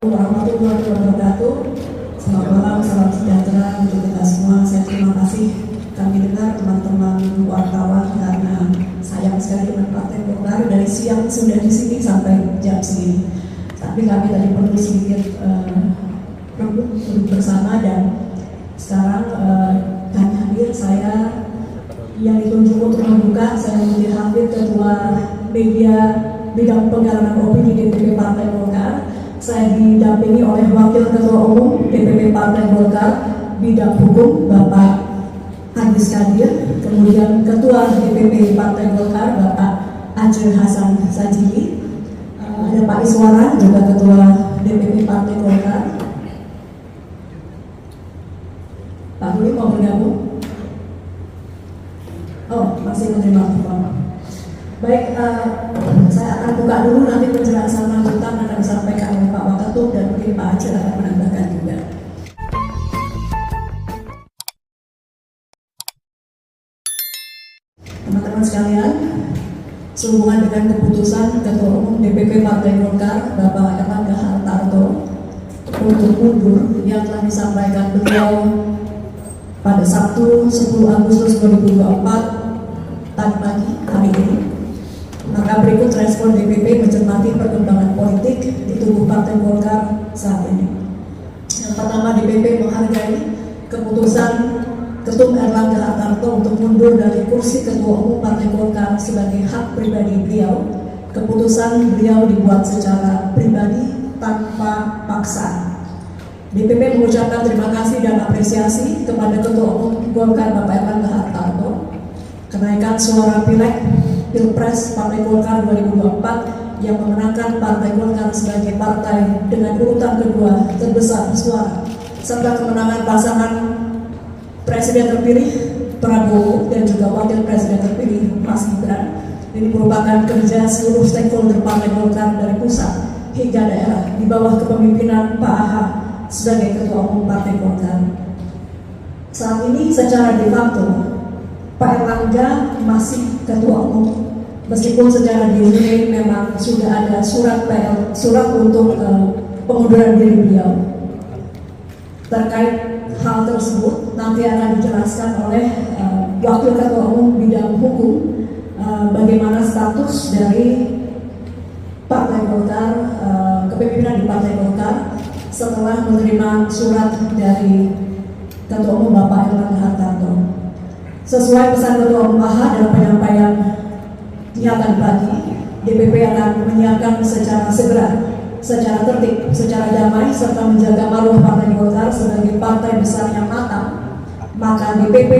Warahmatullahi wabarakatuh. Selamat malam, salam sejahtera untuk kita semua. Saya terima kasih kami dengar teman-teman wartawan karena sayang sekali dengan Partai Golkar dari siang sudah di sini sampai jam segini. Tapi kami tadi perlu sedikit duduk bersama dan sekarang kami hadir. Saya yang ditunjuk untuk membuka, saya Mutia Hafid, Ketua Media Bidang Penggalangan Opini DPP Partai Golkar. Saya didampingi oleh Wakil Ketua Umum DPP Partai Golkar Bidang Hukum Bapak Agis Kadir, kemudian Ketua DPP Partai Golkar Bapak Aceh Hasan Sajili, ada Pak Iswara juga Ketua DPP Partai Golkar. Pak Duli mau bergabung? Oh, masih menerima telepon. Baik, saya akan buka dulu, nanti penjelasan lanjutan akan disampaikan oleh Pak Wakatum dan mungkin Pak Aceh akan menambahkan juga. Teman-teman sekalian, sehubungan dengan keputusan Ketua Umum DPP Partai Golkar Bapak Erlangga Hartarto untuk mundur yang telah disampaikan beliau pada Sabtu 10 Agustus 2024 tadi pagi hari ini, maka berikut respon DPP mencermati perkembangan politik di tubuh Partai Golkar saat ini. Yang pertama, DPP menghargai keputusan Ketum Erlangga Hartarto untuk mundur dari kursi Ketua Umum Partai Golkar sebagai hak pribadi beliau. Keputusan beliau dibuat secara pribadi tanpa paksaan. DPP mengucapkan terima kasih dan apresiasi kepada Ketua Umum Golkar Bapak Erlangga Hartarto. Kenaikan suara pileg Pilpres Partai Golkar 2024 yang memenangkan Partai Golkar sebagai partai dengan urutan kedua terbesar suara, serta kemenangan pasangan Presiden terpilih Prabowo dan juga Wakil Presiden terpilih Mas Gibran. Ini merupakan kerja seluruh stakeholder Partai Golkar dari pusat hingga daerah di bawah kepemimpinan Pak AHA sebagai Ketua Umum Partai Golkar. Saat ini secara de facto Pak Erlangga masih Ketua Umum, meskipun secara de jure memang sudah ada surat untuk pengunduran diri beliau. Terkait hal tersebut nanti akan dijelaskan oleh Wakil Ketua Umum Bidang Hukum bagaimana status dari Partai Golkar, kepemimpinan di Partai Golkar setelah menerima surat dari Ketua Umum Bapak Erlangga Hartarto. Sesuai pesan Ketua Umum AHA dalam penyampaian niatan pagi, DPP akan menyiapkan secara segera, secara tertib, secara damai, serta menjaga marwah Partai Golkar sebagai partai besar yang matang. Maka DPP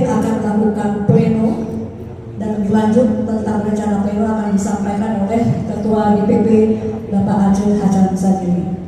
akan melakukan pleno dan lebih lanjut tentang rencana pleno akan disampaikan oleh Ketua DPP Bapak Aceh Hasan Sajili.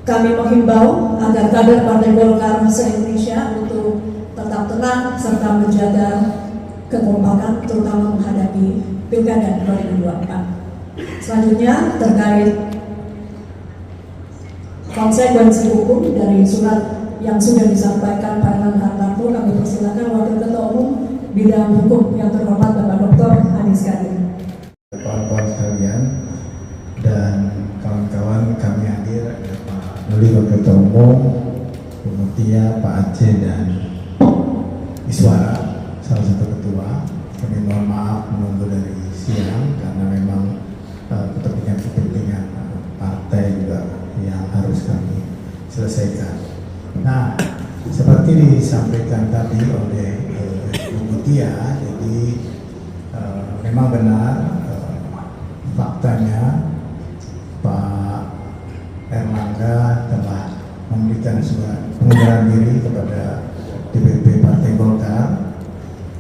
Kami menghimbau agar kader Partai Golkar se-Indonesia untuk tetap tenang serta menjaga kekompakan terutama menghadapi Pilkada 2024. Selanjutnya terkait konsekuensi hukum dari surat yang sudah disampaikan Pak Erlangga Hartarto, kami persilakan Wakil Ketua Umum Bidang Hukum yang terhormat Bapak Dr. Agis Kadir. Kawan-kawan sekalian dan kawan-kawan, kami hadir ada Pak Duli Wakil Ketua Umum, Bu Mutia, Pak Aceh dan Iswara salah satu ketua. Kami mohon maaf menunggu dari siang karena memang kepentingan partai juga yang harus kami selesaikan. Nah, seperti disampaikan tadi oleh Bu Mutia, jadi memang benar faktanya Pak Erlangga telah memberikan surat pengunduran diri kepada DPP Partai Golkar,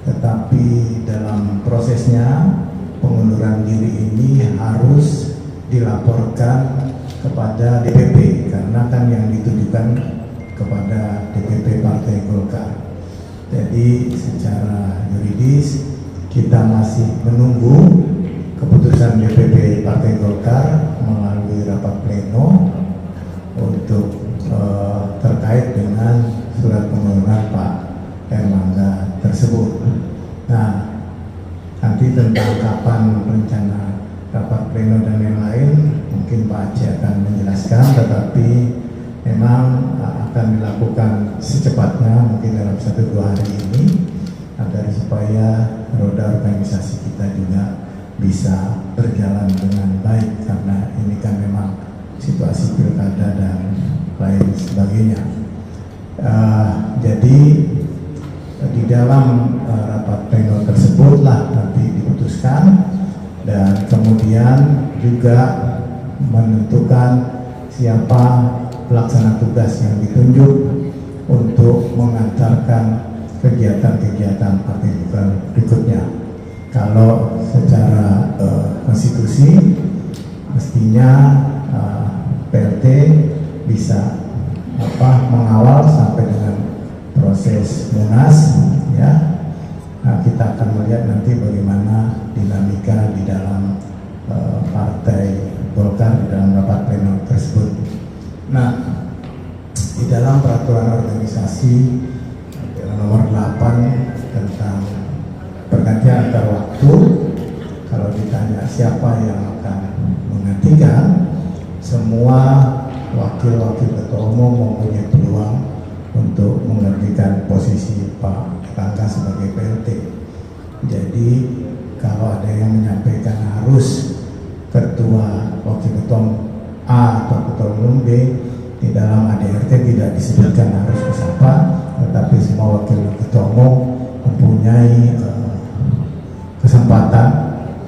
tetapi dalam prosesnya pengunduran diri ini harus dilaporkan kepada DPP karena kan yang ditujukan kepada DPP Partai Golkar. Jadi secara yuridis kita masih menunggu keputusan DPP Partai Golkar melalui rapat pleno untuk terkait dengan surat pengunduran Pak Erlangga tersebut. Nah, nanti tentang kapan rencana rapat pleno dan lain-lain, mungkin Pak Aceh akan menjelaskan, tetapi memang akan dilakukan secepatnya, mungkin dalam 1-2 hari ini, agar supaya roda organisasi kita juga bisa berjalan dengan baik, karena ini kan memang situasi pilkada dan lain sebagainya. Jadi di dalam rapat pleno tersebutlah nanti diputuskan, dan kemudian juga menentukan siapa pelaksana tugas yang ditunjuk untuk mengantarkan kegiatan-kegiatan Partai Golkar berikutnya. Kalau secara konstitusi mestinya PLT bisa mengawal sampai dengan proses Munas, ya. Nah, kita akan melihat nanti bagaimana dinamika di dalam Partai Golkar di dalam rapat pleno tersebut. Nah, di dalam peraturan organisasi nomor 8 tentang pergantian antar waktu, kalau ditanya siapa yang akan menggantikan, semua wakil-wakil ketua umum mempunyai peluang untuk menggantikan posisi Pak Erlangga sebagai PLT. Jadi kalau ada yang menyampaikan harus ketua wakil ketua A atau ketua umum B, di dalam ADRT tidak disebutkan harus ke siapa, tetapi semua wakil ketua umum mempunyai kesempatan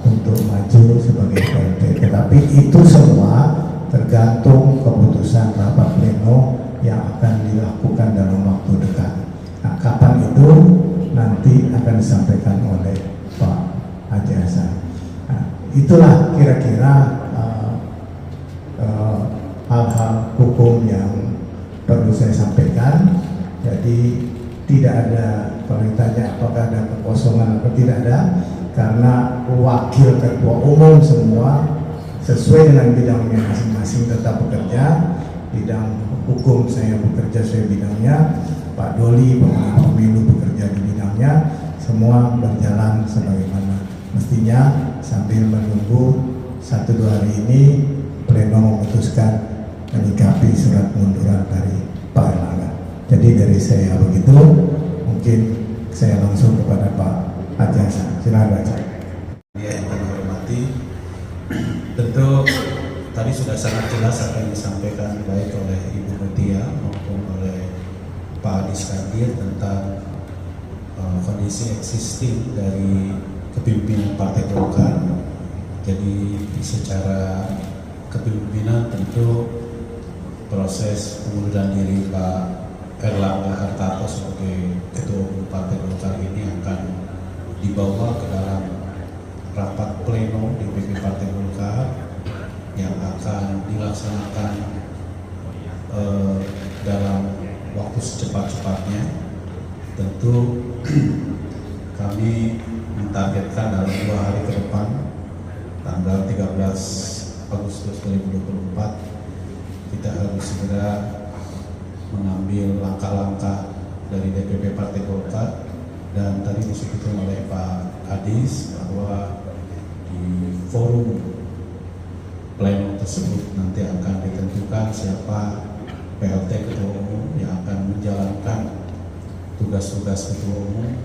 untuk maju sebagai PLT. Tetapi itu semua tergantung keputusan rapat pleno yang akan dilakukan dalam waktu dekat. Nah, kapan itu nanti akan disampaikan oleh Pak Haji Hasan. Nah, itulah kira-kira hal-hal hukum yang perlu saya sampaikan. Jadi tidak ada, kalau ditanya apakah ada kekosongan atau tidak ada, karena wakil ketua umum semua sesuai dengan bidangnya masing-masing tetap bekerja. Bidang hukum saya bekerja sesuai bidangnya, Pak Doli pemenang pemilu bekerja di bidangnya, semua berjalan sebagaimana mestinya, sambil menunggu 1-2 hari ini pleno memutuskan menyikapi surat pengunduran dari Pak Erlangga. Jadi dari saya begitu, mungkin saya langsung kepada Pak Haji Hasan. Silakan baca. Yang kami hormati, tentu tadi sudah sangat jelas apa yang disampaikan baik oleh Ibu Mutia maupun oleh Pak Adis Kadir tentang kondisi existing dari kepemimpinan Partai Golkar. Jadi secara kepemimpinan tentu proses pengunduran diri Pak Erlangga Hartarto sebagai Ketua Umum Partai Golkar ini akan dibawa ke dalam rapat pleno DPP Partai Golkar yang akan dilaksanakan dalam waktu secepat-cepatnya. Tentu kami mentargetkan dalam 2 hari ke depan, tanggal 13 Agustus 2024, kita harus segera mengambil langkah-langkah dari DPP Partai Golkar. Dan tadi disebutkan oleh Pak Adis bahwa di forum pleno tersebut nanti akan ditentukan siapa PLT Ketua Umum yang akan menjalankan tugas-tugas Ketua Umum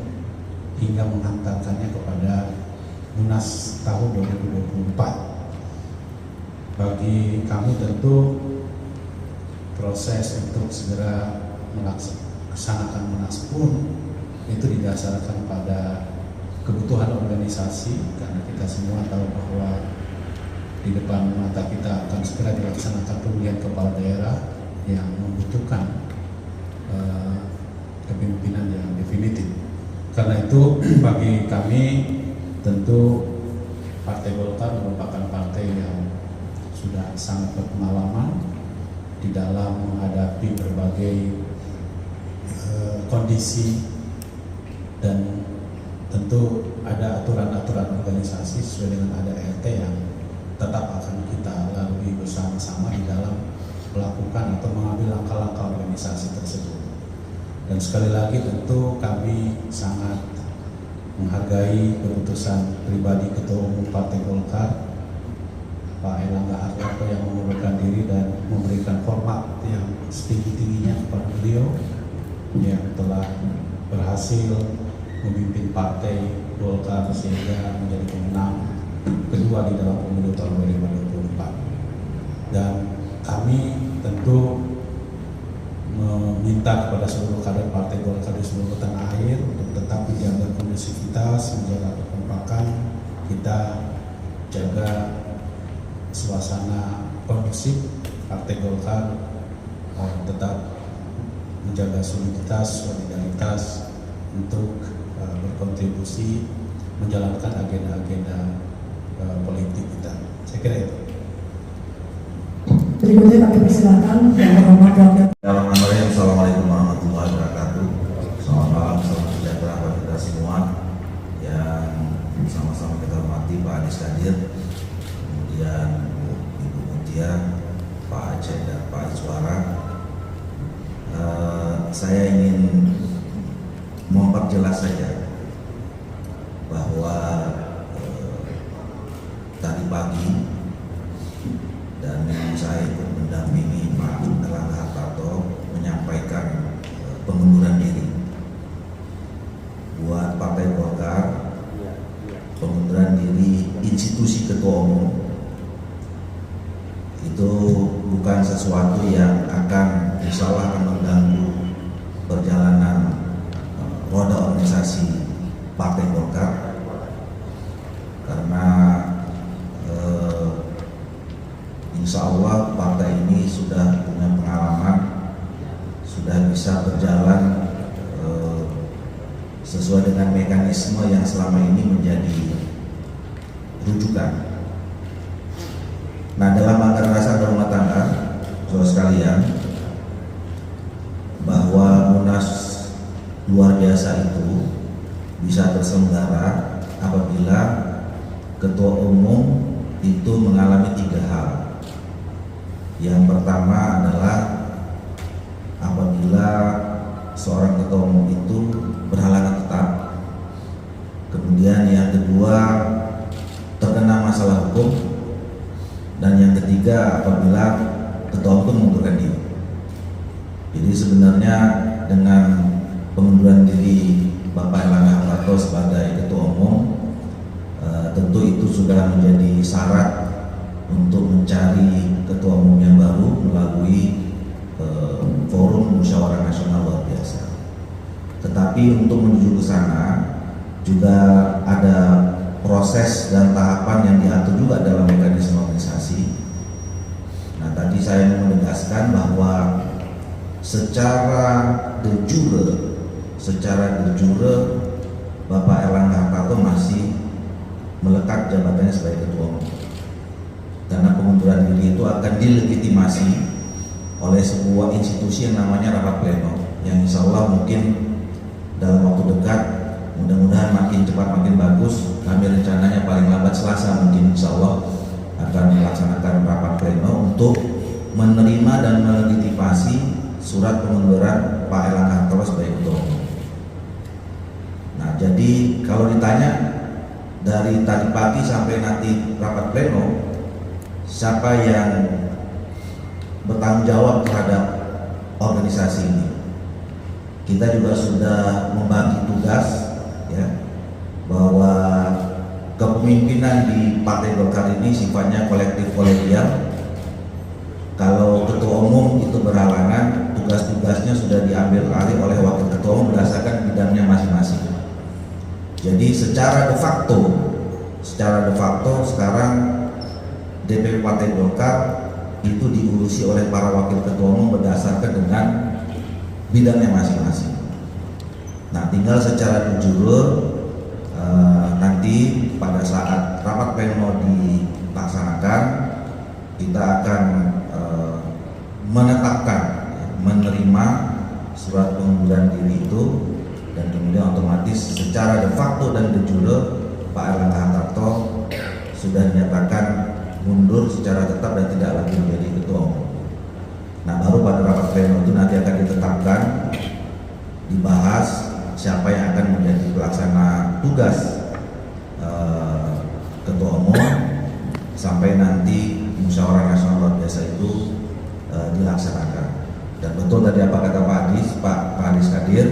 hingga menghantarkannya kepada Munas tahun 2024. Bagi kami tentu proses untuk segera melaksanakan Munas pun itu didasarkan pada kebutuhan organisasi, karena kita semua tahu bahwa di depan mata kita akan segera dilaksanakan pemilihan kepala daerah yang membutuhkan kepemimpinan yang definitif. Karena itu bagi kami tentu Partai Golkar merupakan partai yang sudah sangat berpengalaman di dalam menghadapi berbagai kondisi, dan tentu ada aturan-aturan organisasi sesuai dengan ADRT yang tetap akan kita lalui bersama-sama di dalam melakukan atau mengambil langkah-langkah organisasi tersebut. Dan sekali lagi tentu kami sangat menghargai keputusan pribadi Ketua Umum Partai Golkar Pak Erlangga Hartarto yang mengundurkan diri dan memberikan hormat yang setinggi-tingginya kepada beliau yang telah berhasil memimpin partai Golkar sehingga menjadi pemenang kedua di dalam pemilu tahun 2024. Dan kami tentu meminta kepada seluruh kader partai Golkar di seluruh tanah air untuk tetap menjaga kondusivitas, menjaga kekompakan, kita jaga suasana kondusif partai Golkar, tetap menjaga soliditas, solidaritas untuk berkontribusi menjalankan agenda-agenda politik kita. Saya kira itu. Berikutnya kami persilakan yang terhormat Wakil. Assalamualaikum warahmatullahi wabarakatuh. Selamat malam, salam sejahtera bagi kita semua yang sama-sama kita hormati Pak Adis Kadir, kemudian Ibu Mutia, Pak Aceh dan Pak Iswara. Saya ingin memperjelas saja bahwa tadi pagi dan memang saya ikut mendampingi Pak Erlangga Hartarto menyampaikan pengunduran diri buat Partai Golkar. Pengunduran diri institusi ketua umum itu bukan sesuatu yang akan insyaallah akan mengganggu perjalanan roda organisasi Partai Golkar, karena insya Allah partai ini sudah punya pengalaman, sudah bisa berjalan sesuai dengan mekanisme yang selama ini menjadi rujukan. Nah, dalam anggaran dasar rumah tangga, saudara sekalian, bahwa Munas luar biasa itu bisa terselenggara apabila ketua umum itu mengalami 3 hal. Yang pertama adalah apabila seorang ketua umum itu berhalangan tetap. Kemudian yang kedua, terkena masalah hukum. Dan yang ketiga, apabila ketua umum mengundurkan diri. Jadi sebenarnya dengan pengunduran diri Bapak Erlangga Hartarto sebagai ketua umum, tentu itu sudah menjadi syarat untuk mencari ketua umum yang baru melalui forum musyawarah nasional luar biasa. Tetapi untuk menuju ke sana juga ada proses dan tahapan yang diatur juga dalam mekanisme organisasi. Nah, tadi saya menegaskan bahwa secara de jure Bapak Erlangga Hartarto masih melekat jabatannya sebagai ketua umum, karena pengunduran diri itu akan dilegitimasi oleh sebuah institusi yang namanya rapat pleno, yang insya Allah mungkin dalam waktu dekat, mudah-mudahan makin cepat makin bagus. Kami rencananya paling lambat Selasa mungkin insya Allah akan melaksanakan rapat pleno untuk menerima dan melegitimasi surat pengunduran Pak Erlangga Hartarto sebagai ketua umum. Nah, jadi kalau ditanya dari tadi pagi sampai nanti rapat pleno, siapa yang bertanggung jawab terhadap organisasi ini? Kita juga sudah membagi tugas, ya, bahwa kepemimpinan di Partai Golkar ini sifatnya kolektif kolegial. Kalau ketua umum itu berhalangan, tugas-tugasnya sudah diambil alih oleh wakil ketua umum berdasarkan bidangnya masing-masing. Jadi secara de facto sekarang DPP Partai Golkar itu diurusi oleh para wakil ketua umum berdasarkan dengan bidangnya masing-masing. Nah, tinggal secara jujur nanti pada saat rapat pleno dilaksanakan, kita akan menetapkan, menerima surat pengunduran diri itu, dan kemudian otomatis secara de facto dan de jure Pak Erlangga Hartarto sudah dinyatakan mundur secara tetap dan tidak lagi menjadi ketua umum. Nah, baru pada rapat pleno itu nanti akan ditetapkan, dibahas siapa yang akan menjadi pelaksana tugas ketua umum, sampai nanti musyawarah nasional luar biasa itu dilaksanakan. Dan betul tadi apa kata Pak Adis Kadir,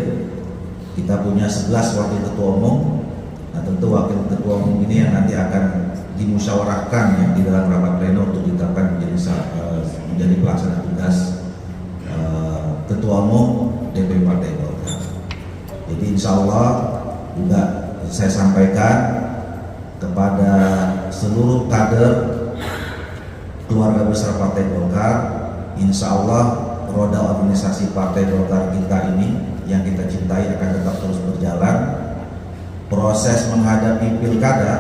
kita punya 11 wakil ketua umum. Nah, tentu wakil ketua umum ini yang nanti akan dimusyawarahkan ya di dalam rapat pleno untuk ditetapkan menjadi pelaksana tugas ketua umum DPP Partai Golkar. Jadi insya Allah juga saya sampaikan kepada seluruh kader keluarga besar Partai Golkar, insya Allah roda organisasi Partai Golkar kita ini yang kita cintai akan tetap terus berjalan. Proses menghadapi pilkada,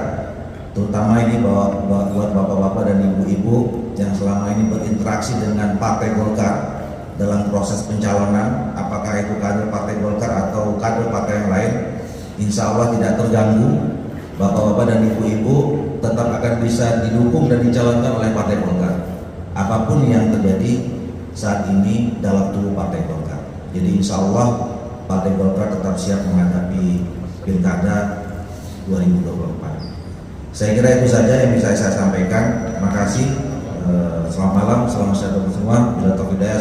terutama ini buat bapak-bapak dan ibu-ibu yang selama ini berinteraksi dengan Partai Golkar dalam proses pencalonan, apakah itu kader Partai Golkar atau kader partai yang lain, insya Allah tidak terganggu. Bapak-bapak dan ibu-ibu tetap akan bisa didukung dan dicalonkan oleh Partai Golkar apapun yang terjadi saat ini dalam tubuh Partai Golkar. Jadi insya Allah Partai Golkar tetap siap menghadapi Pilkada 2024. Saya kira itu saja yang bisa saya sampaikan. Terima kasih. Selamat malam, selamat sejahtera semua. Bila taufiq hidayah.